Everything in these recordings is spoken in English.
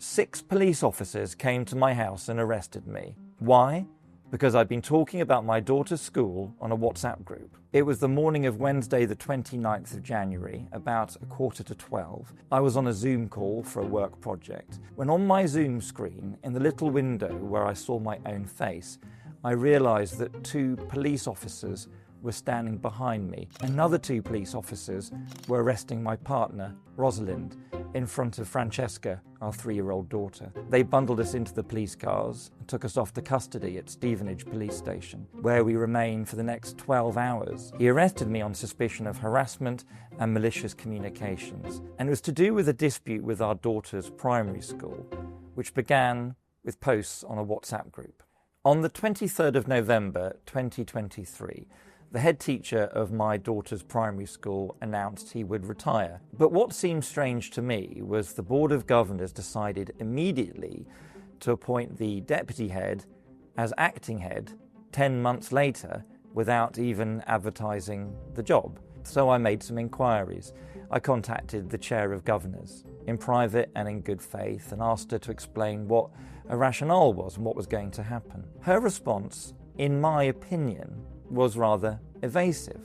6 police officers came to my house and arrested me. Why? Because I'd been talking about my daughter's school on a WhatsApp group. It was the morning of Wednesday the 29th of January, about 11:45. I was on a Zoom call for a work project, when on my Zoom screen, in the little window where I saw my own face, I realised that 2 police officers were standing behind me. Another 2 police officers were arresting my partner, Rosalind, in front of Francesca, our 3-year-old daughter. They bundled us into the police cars and took us off to custody at Stevenage Police Station, where we remained for the next 12 hours. He arrested me on suspicion of harassment and malicious communications, and it was to do with a dispute with our daughter's primary school, which began with posts on a WhatsApp group. On the 23rd of November 2023, the head teacher of my daughter's primary school announced he would retire. But what seemed strange to me was the Board of Governors decided immediately to appoint the deputy head as acting head 10 months later without even advertising the job. So I made some inquiries. I contacted the chair of governors in private and in good faith and asked her to explain what a rationale was and what was going to happen. Her response, in my opinion, was rather evasive.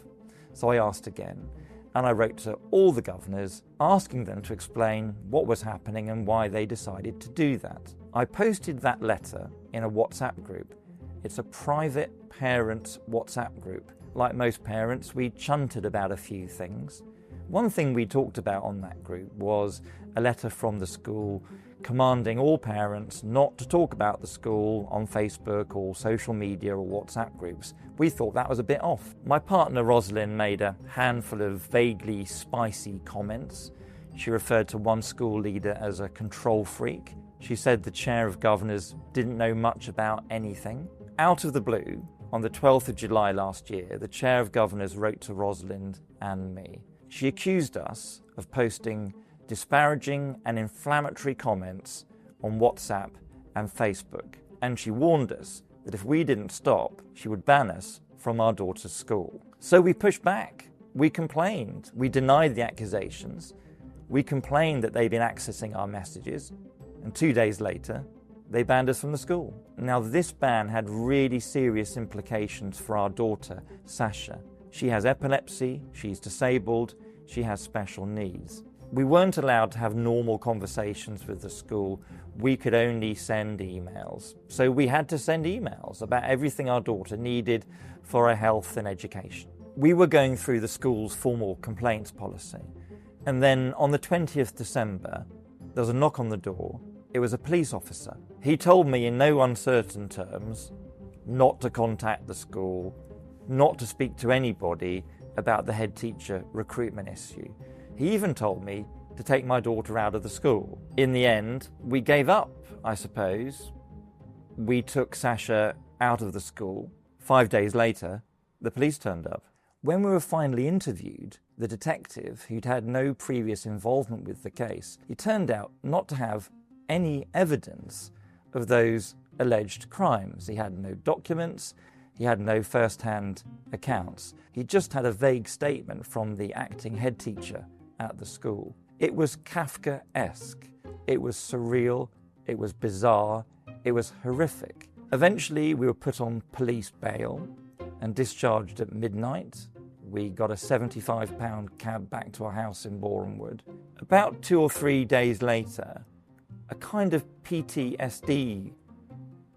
So I asked again, and I wrote to all the governors asking them to explain what was happening and why they decided to do that. I posted that letter in a WhatsApp group. It's a private parents' WhatsApp group. Like most parents, we chunted about a few things. One thing we talked about on that group was a letter from the school commanding all parents not to talk about the school on Facebook or social media or WhatsApp groups. We thought that was a bit off. My partner Rosalind made a handful of vaguely spicy comments. She referred to one school leader as a control freak. She said the chair of governors didn't know much about anything. Out of the blue, on the 12th of July last year, the chair of governors wrote to Rosalind and me. She accused us of posting disparaging and inflammatory comments on WhatsApp and Facebook, and she warned us that if we didn't stop, she would ban us from our daughter's school. So we pushed back. We complained. We denied the accusations. We complained that they'd been accessing our messages, and 2 days later, they banned us from the school. Now, this ban had really serious implications for our daughter, Sasha. She has epilepsy, she's disabled, she has special needs. We weren't allowed to have normal conversations with the school. We could only send emails. So we had to send emails about everything our daughter needed for her health and education. We were going through the school's formal complaints policy. And then on the 20th December, there was a knock on the door. It was a police officer. He told me in no uncertain terms not to contact the school, not to speak to anybody about the head teacher recruitment issue. He even told me to take my daughter out of the school. In the end, we gave up, I suppose. We took Sasha out of the school. 5 days later, the police turned up. When we were finally interviewed, the detective, who'd had no previous involvement with the case, he turned out not to have any evidence of those alleged crimes. He had no documents, he had no first-hand accounts. He just had a vague statement from the acting head teacher at the school. It was Kafkaesque. It was surreal. It was bizarre. It was horrific. Eventually, we were put on police bail and discharged at midnight. We got a £75 cab back to our house in Borehamwood. About 2 or 3 days later, a kind of PTSD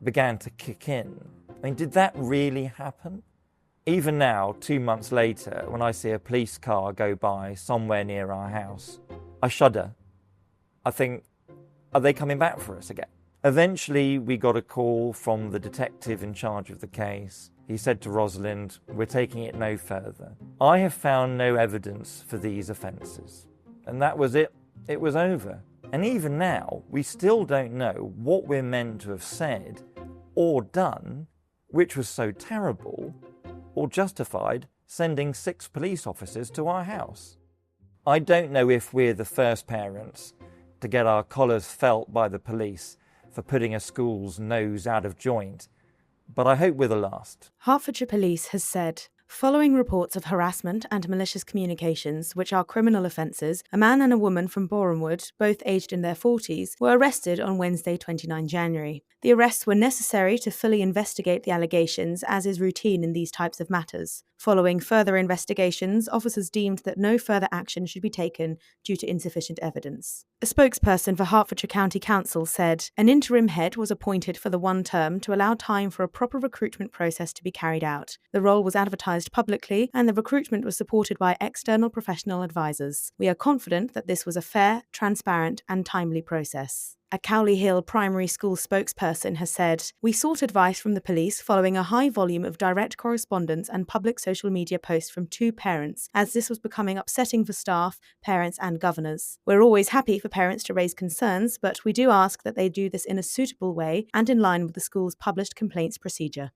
began to kick in. I mean, did that really happen? Even now, 2 months later, when I see a police car go by somewhere near our house, I shudder. I think, are they coming back for us again? Eventually, we got a call from the detective in charge of the case. He said to Rosalind, "We're taking it no further." I have found no evidence for these offences. And that was it. It was over. And even now, we still don't know what we're meant to have said or done, which was so terrible, or justified sending 6 police officers to our house. I don't know if we're the first parents to get our collars felt by the police for putting a school's nose out of joint, but I hope we're the last. Hertfordshire Police has said, Following reports of harassment and malicious communications, which are criminal offences, a man and a woman from Borehamwood, both aged in their 40s, were arrested on Wednesday, 29 January. The arrests were necessary to fully investigate the allegations, as is routine in these types of matters. Following further investigations, officers deemed that no further action should be taken due to insufficient evidence. A spokesperson for Hertfordshire County Council said, "An interim head was appointed for the one term to allow time for a proper recruitment process to be carried out. The role was advertised publicly and the recruitment was supported by external professional advisors. We are confident that this was a fair, transparent and timely process." A Cowley Hill primary school spokesperson has said, "We sought advice from the police following a high volume of direct correspondence and public social media posts from 2 parents, as this was becoming upsetting for staff, parents and governors. We're always happy for parents to raise concerns, but we do ask that they do this in a suitable way and in line with the school's published complaints procedure."